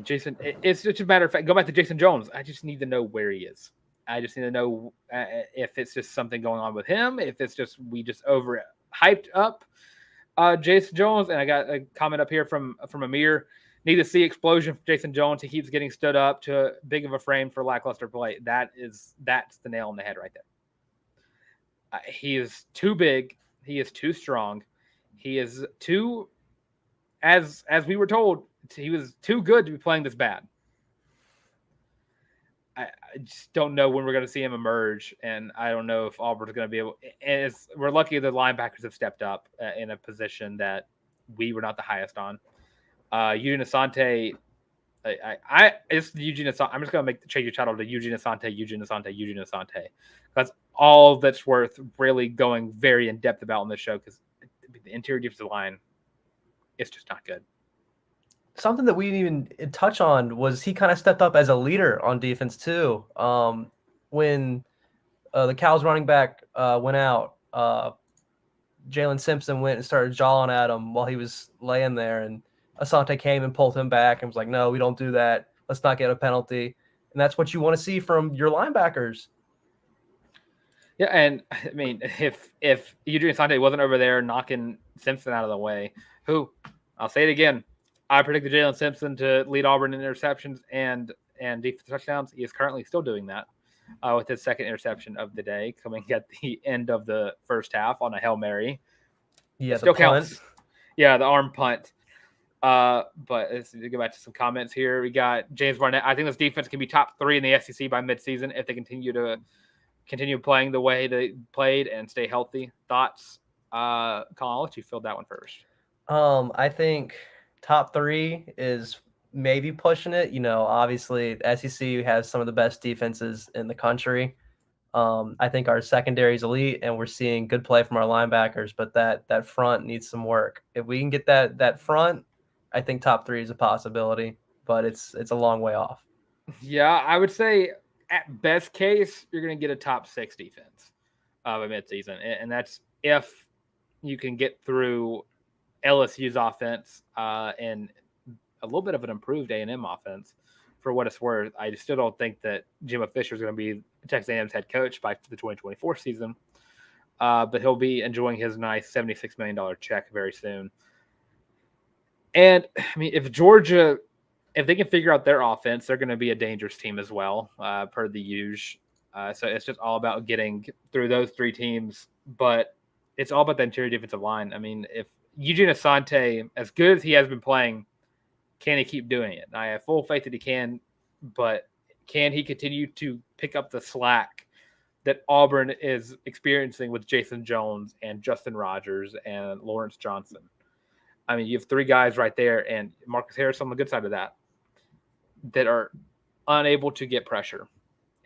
Jason, it's just a matter of fact, go back to Jason Jones. I just need to know where he is. I just need to know if it's just something going on with him, if it's just we just over hyped up Jason Jones. And I got a comment up here from Amir. Need to see explosion for Jason Jones. He keeps getting stood up to big of a frame for lackluster play. That's the nail on the head right there. He is too big. He is too strong. He is too, as we were told, he was too good to be playing this bad. I just don't know when we're going to see him emerge, and I don't know if Auburn's going to be able. And we're lucky the linebackers have stepped up in a position that we were not the highest on. Eugene Asante, it's Eugene Asante. I'm just going to change your title to Eugene Asante. That's all that's worth really going very in depth about in this show because the interior defensive line, it's just not good. Something that we didn't even touch on was he kind of stepped up as a leader on defense too. When the Cows running back went out, Jalen Simpson went and started jawing at him while he was laying there, and Asante came and pulled him back and was like, "No, we don't do that. Let's not get a penalty." And that's what you want to see from your linebackers. Yeah, and I mean, if Eugene Asante wasn't over there knocking Simpson out of the way, I'll say it again. I predicted Jalen Simpson to lead Auburn in interceptions and defensive touchdowns. He is currently still doing that with his second interception of the day, coming at the end of the first half on a Hail Mary. Yeah, still counts. Yeah, the arm punt. But let's go back to some comments here. We got James Barnett. I think this defense can be top 3 in the SEC by midseason if they continue to continue playing the way they played and stay healthy. Thoughts? Colin, I'll let you fill that one first. I think top 3 is maybe pushing it. Obviously the SEC has some of the best defenses in the country. I think our secondary is elite, and we're seeing good play from our linebackers, but that front needs some work. If we can get that front, I think top 3 is a possibility, but it's a long way off. Yeah, I would say at best case, you're going to get a top 6 defense by midseason, and that's if you can get through LSU's offense and a little bit of an improved A&M offense. For what it's worth, I still don't think that Jimbo Fisher is going to be Texas A&M's head coach by the 2024 season, but he'll be enjoying his nice $76 million check very soon. And, I mean, if Georgia – if they can figure out their offense, they're going to be a dangerous team as well, per the usual. So it's just all about getting through those 3 teams. But it's all about the interior defensive line. I mean, if Eugene Asante, as good as he has been playing, can he keep doing it? I have full faith that he can, but can he continue to pick up the slack that Auburn is experiencing with Jason Jones and Justin Rogers and Lawrence Johnson? I mean, you have 3 guys right there, and Marcus Harris on the good side of that are unable to get pressure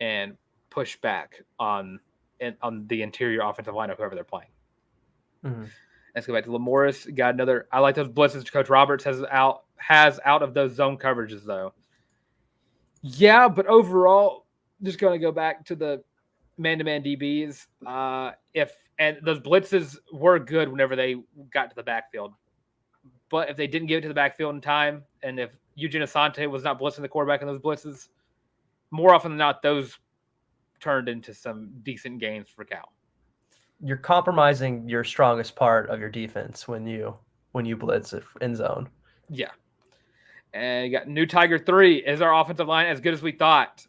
and push back on the interior offensive line of whoever they're playing. Mm-hmm. Let's go back to Lamorris. Got another. I like those blitzes Coach Roberts has out of those zone coverages though. Yeah, but overall, just going to go back to the man-to-man DBs. And those blitzes were good whenever they got to the backfield. But if they didn't get it to the backfield in time, and if Eugene Asante was not blitzing the quarterback in those blitzes, more often than not, those turned into some decent gains for Cal. You're compromising your strongest part of your defense when you blitz in zone. Yeah. And you got new Tiger 3. Is our offensive line as good as we thought?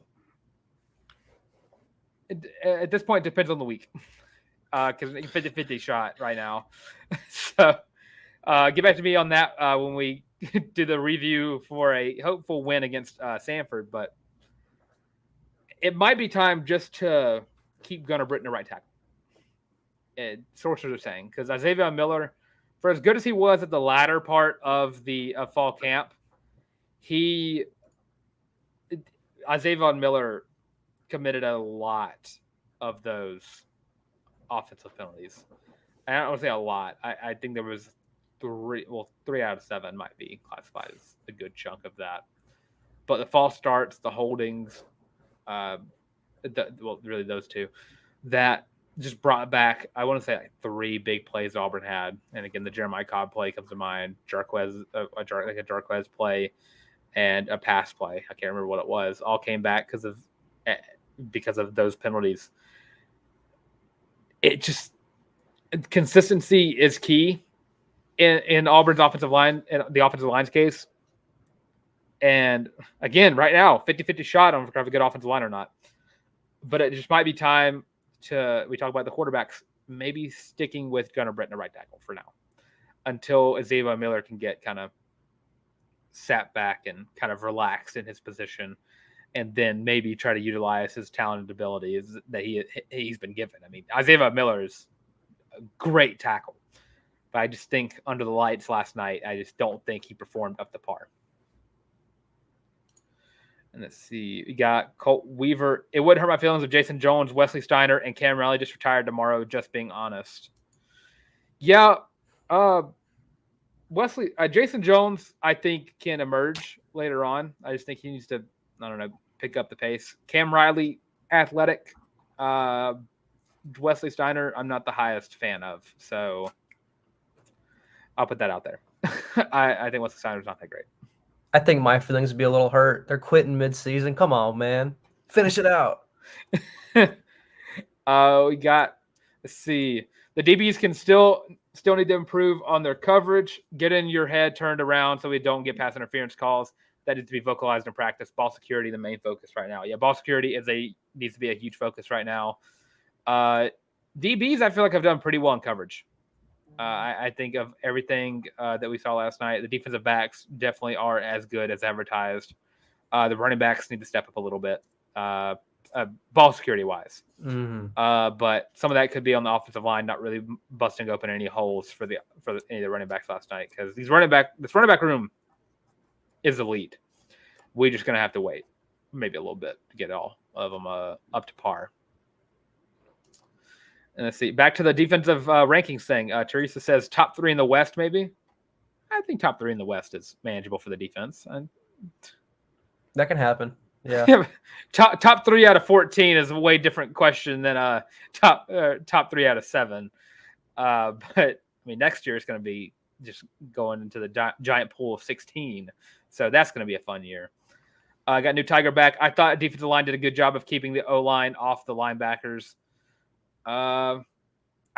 At this point, it depends on the week. Because 50-50 shot right now. So get back to me on that when we do the review for a hopeful win against Samford. But it might be time just to keep Gunnar Britton at right tackle. Sources are saying. Because Isaiah Miller, for as good as he was at the latter part of the fall camp, Isaiah Miller committed a lot of those offensive penalties. I don't want to say a lot. I think there was 3 out of 7 might be classified as a good chunk of that. But the false starts, the holdings, really those 2, that just brought back, I want to say, like 3 big plays Auburn had. And again, the Jeremiah Cobb play comes to mind, a Jarquez play, and a pass play. I can't remember what it was. All came back because of those penalties. It just consistency is key in Auburn's offensive line, in the offensive line's case. And again, right now, 50-50 shot on if we have a good offensive line or not. But it just might be time we talk about the quarterbacks, maybe sticking with Gunnar Britton at right tackle for now until Isaiah Miller can get kind of sat back and kind of relaxed in his position, and then maybe try to utilize his talented abilities that he's been given. I mean, Isaiah Miller is a great tackle, but I just think under the lights last night, I just don't think he performed up to par. And let's see, we got Colt Weaver. It wouldn't hurt my feelings if Jason Jones, Wesley Steiner, and Cam Riley just retired tomorrow, just being honest. Yeah, Jason Jones, I think, can emerge later on. I just think he needs to, pick up the pace. Cam Riley, athletic. Wesley Steiner, I'm not the highest fan of. So I'll put that out there. I think Wesley Steiner's not that great. I think my feelings would be a little hurt. They're quitting mid-season. Come on, man. Finish it out. Let's see. The DBs can still need to improve on their coverage. Get in your head turned around so we don't get pass interference calls. That needs to be vocalized in practice. Ball security, the main focus right now. Yeah, ball security needs to be a huge focus right now. DBs, I feel like I've done pretty well in coverage. I think of everything that we saw last night. The defensive backs definitely are as good as advertised. The running backs need to step up a little bit. ball security wise. Mm-hmm. But some of that could be on the offensive line, not really busting open any holes for any of the running backs last night, because this running back room is elite. We're just gonna have to wait maybe a little bit to get all of them up to par. And let's see, back to the defensive rankings thing. Teresa says top 3 in the West, maybe. I think top 3 in the West is manageable for the defense. That can happen. Yeah. top 3 out of 14 is a way different question than top 3 out of 7. But I mean, next year is going to be just going into the giant pool of 16, so that's going to be a fun year. I got new Tiger back. I thought defensive line did a good job of keeping the O-line off the linebackers. I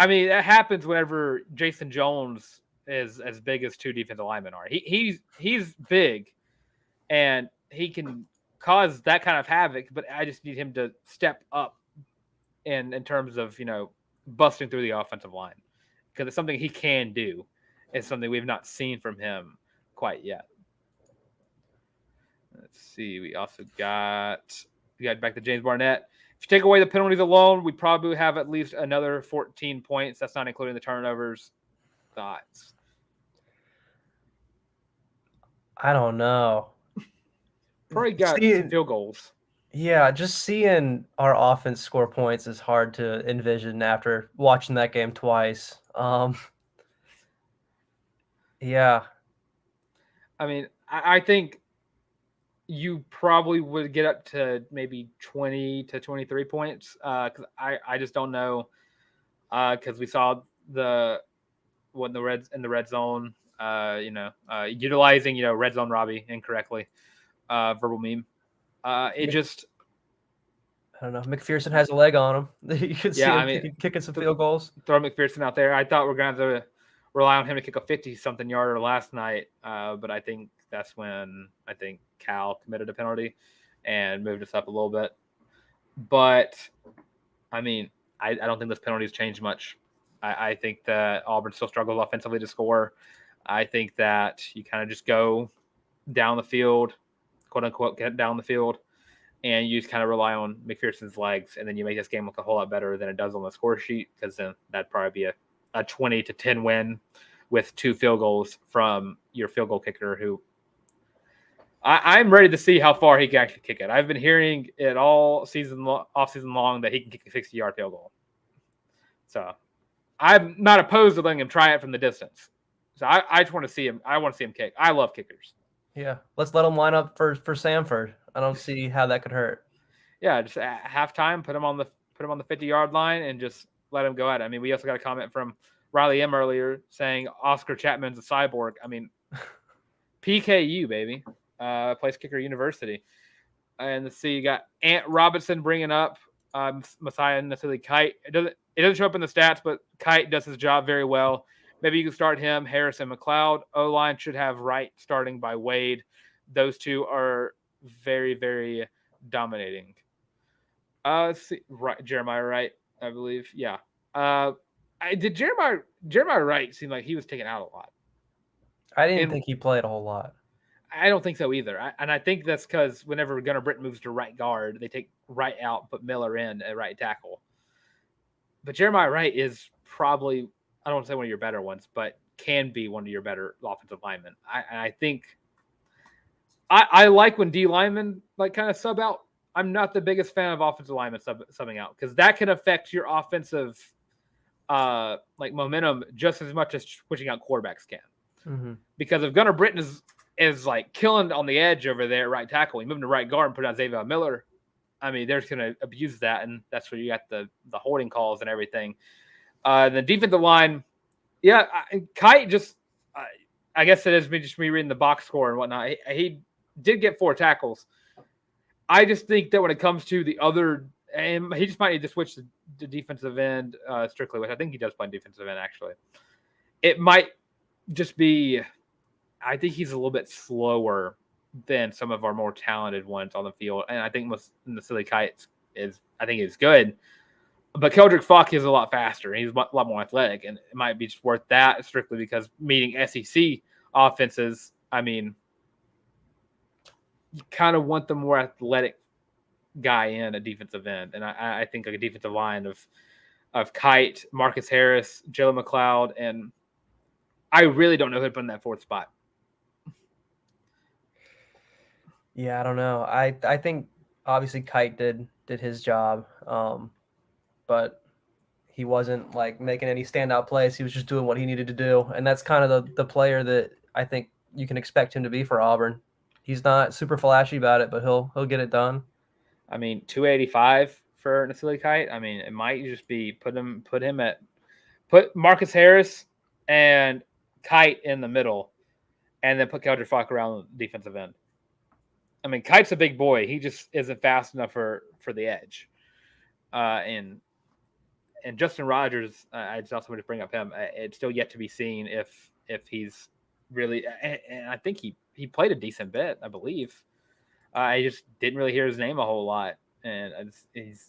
mean, that happens whenever Jason Jones is as big as 2 defensive linemen are. He's big, and he can cause that kind of havoc, but I just need him to step up in terms of, busting through the offensive line, because it's something he can do. It's something we've not seen from him quite yet. Let's see. We also got back to James Barnett. If you take away the penalties alone, we probably have at least another 14 points. That's not including the turnovers. Thoughts? I don't know. Probably got field goals. Yeah, just seeing our offense score points is hard to envision after watching that game twice. Yeah. I mean, I think you probably would get up to maybe 20 to 23 points. Because I just don't know. Because we saw in the red zone, utilizing, red zone Robbie incorrectly, verbal meme. It just, I don't know. McPherson has a leg on him. You can see him kicking some field goals. Throw McPherson out there. I thought we're going to have to rely on him to kick a 50-something yarder last night, but I think that's when Cal committed a penalty and moved us up a little bit. But, I mean, I don't think those penalties changed much. I think that Auburn still struggles offensively to score. I think that you kind of just go down the field, quote unquote, get down the field, and you just kind of rely on McPherson's legs, and then you make this game look a whole lot better than it does on the score sheet, because then that'd probably be a 20-10 win with 2 field goals from your field goal kicker, who I'm ready to see how far he can actually kick it. I've been hearing it all off season long that he can kick a 60-yard field goal. So I'm not opposed to letting him try it from the distance. So I just want to see him. I want to see him kick. I love kickers. Yeah, let's let him line up for Samford. I don't see how that could hurt. Yeah, just at halftime, put him on the 50-yard line and just let him go at it. I mean, we also got a comment from Riley M earlier saying Oscar Chapman's a cyborg. I mean, PKU, baby. Place Kicker University. And let's see, you got Ant Robinson bringing up Messiah Nasili Kite. It doesn't show up in the stats, but Kite does his job very well. Maybe you can start him, Harrison McLeod. O-line should have Wright starting by Wade. Those 2 are very, very dominating. Let's see, Jeremiah Wright, I believe. Yeah. Did Jeremiah Wright seem like he was taken out a lot? I didn't think he played a whole lot. I don't think so either. I think that's because whenever Gunnar Britton moves to right guard, they take Wright out, put Miller in at right tackle. But Jeremiah Wright is probably, I don't want to say one of your better ones, but can be one of your better offensive linemen. I think I like when D linemen kind of sub out. I'm not the biggest fan of offensive linemen subbing out, because that can affect your offensive momentum just as much as switching out quarterbacks can. Mm-hmm. Because if Gunnar Britton is killing on the edge over there at right tackle, you move him to right guard and put out Xavier Miller, I mean, they're just going to abuse that, and that's where you got the holding calls and everything. The defensive line, yeah, Kite just, I guess it is just me reading the box score and whatnot. He did get 4 tackles. I just think that when it comes to the other, and he just might need to switch the defensive end strictly, which I think he does play defensive end actually. It might just be, I think he's a little bit slower than some of our more talented ones on the field. And I think the Silly Kite is good. But Keldrick Falk is a lot faster. He's a lot more athletic. And it might be just worth that strictly because meeting SEC offenses, I mean, you kind of want the more athletic guy in a defensive end, and I think like a defensive line of Kite, Marcus Harris, Jalen McLeod, and I really don't know who to put in that fourth spot. Yeah, I don't know. I think obviously Kite did his job, but he wasn't like making any standout plays. He was just doing what he needed to do, and that's kind of the player that I think you can expect him to be for Auburn. He's not super flashy about it, but he'll get it done. I mean, 285 for Nasili Kite. I mean, it might just be put Marcus Harris and Kite in the middle, and then put Keldrick Falk around the defensive end. I mean, Kite's a big boy. He just isn't fast enough for the edge. And Justin Rogers, I just also want to bring up him. It's still yet to be seen if he's really. And I think he played a decent bit, I believe. I just didn't really hear his name a whole lot, and this is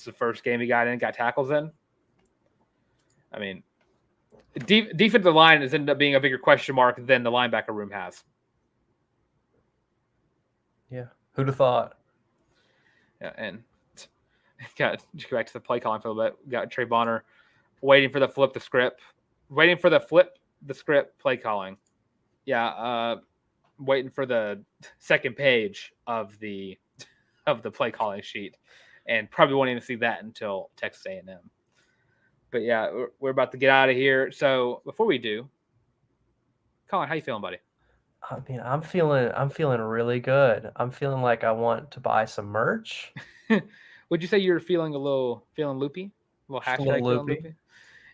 the first game he got tackles in. I mean, defensive line has ended up being a bigger question mark than the linebacker room has. Yeah, who'd have thought? Yeah, and just go back to the play calling for a little bit. Got Trey Bonner waiting for the flip the script play calling. Yeah, waiting for the second page of the play calling sheet, and probably won't even see that until Texas A&M. But yeah, we're about to get out of here. So before we do, Colin, how you feeling, buddy? I mean, I'm feeling really good. I'm feeling like I want to buy some merch. Would you say you're feeling loopy? A little hashtag feeling loopy?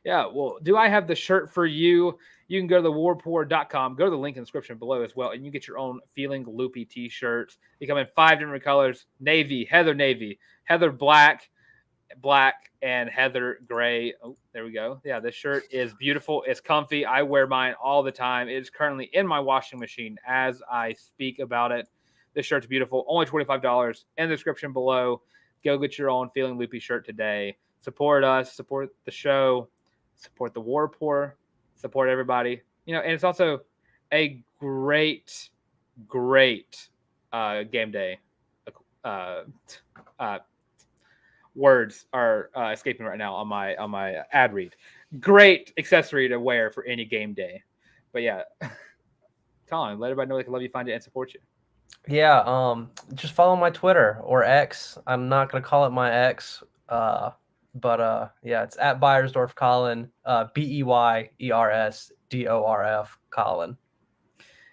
Yeah, well, do I have the shirt for you? You can go to thewarpoor.com, go to the link in the description below as well, and you get your own Feeling Loopy t-shirts. They come in 5 different colors: navy, heather black, and heather gray. Oh, there we go. Yeah, this shirt is beautiful. It's comfy. I wear mine all the time. It is currently in my washing machine as I speak about it. This shirt's beautiful. Only $25 in the description below. Go get your own Feeling Loopy shirt today. Support us. Support the show. Support the War Poor. Support everybody. And it's also a great game day. Words are escaping right now on my ad read. Great accessory to wear for any game day. But yeah, Colin, let everybody know they can love you, find you, and support you. Yeah, just follow my Twitter or X. I'm not gonna call it my X, but yeah, it's at Beyersdorf Colin, BEYERSDORF Colin.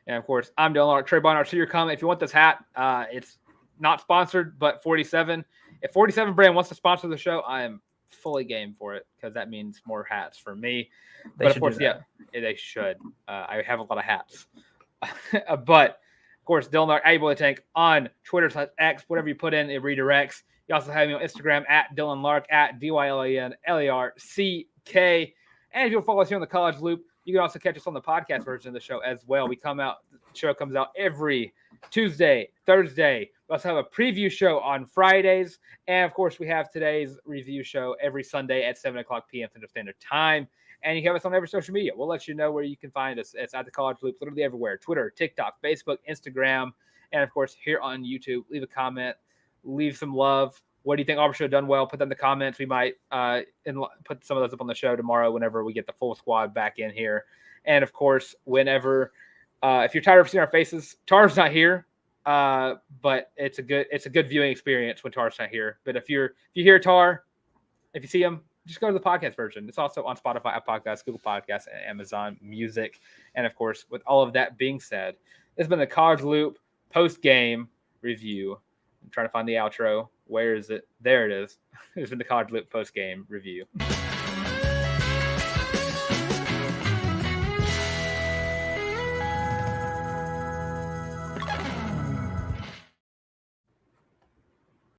And of course, I'm Dylan Larck. Trey Bonner, to your comment, if you want this hat, it's not sponsored, but 47. If 47 brand wants to sponsor the show, I am fully game for it because that means more hats for me. But of course, yeah, they should. I have a lot of hats. But of course, Dylan Larck, able to tank on Twitter/X. Whatever you put in, it redirects. You also have me on Instagram at Dylan Larck, at DYLANLARCK. And if you'll follow us here on the College Loop, you can also catch us on the podcast version of the show as well. The show comes out every Tuesday, Thursday. We also have a preview show on Fridays. And of course, we have today's review show every Sunday at 7:00 p.m. Central Standard Time. And you can have us on every social media. We'll let you know where you can find us. It's at the College Loop, literally everywhere: Twitter, TikTok, Facebook, Instagram, and of course here on YouTube. Leave a comment, leave some love. What do you think Auburn should have done well? Put that in the comments. We might put some of those up on the show tomorrow whenever we get the full squad back in here. And of course, whenever if you're tired of seeing our faces, Tarr's not here, but it's a good viewing experience when Tarr's not here. But if you hear Tarr, if you see him, just go to the podcast version. It's also on Spotify, Apple Podcasts, Google Podcasts, and Amazon Music. And of course, with all of that being said, this has been the College Loop post-game review. I'm trying to find the outro. Where is it? There it is. It's been the College Loop post-game review.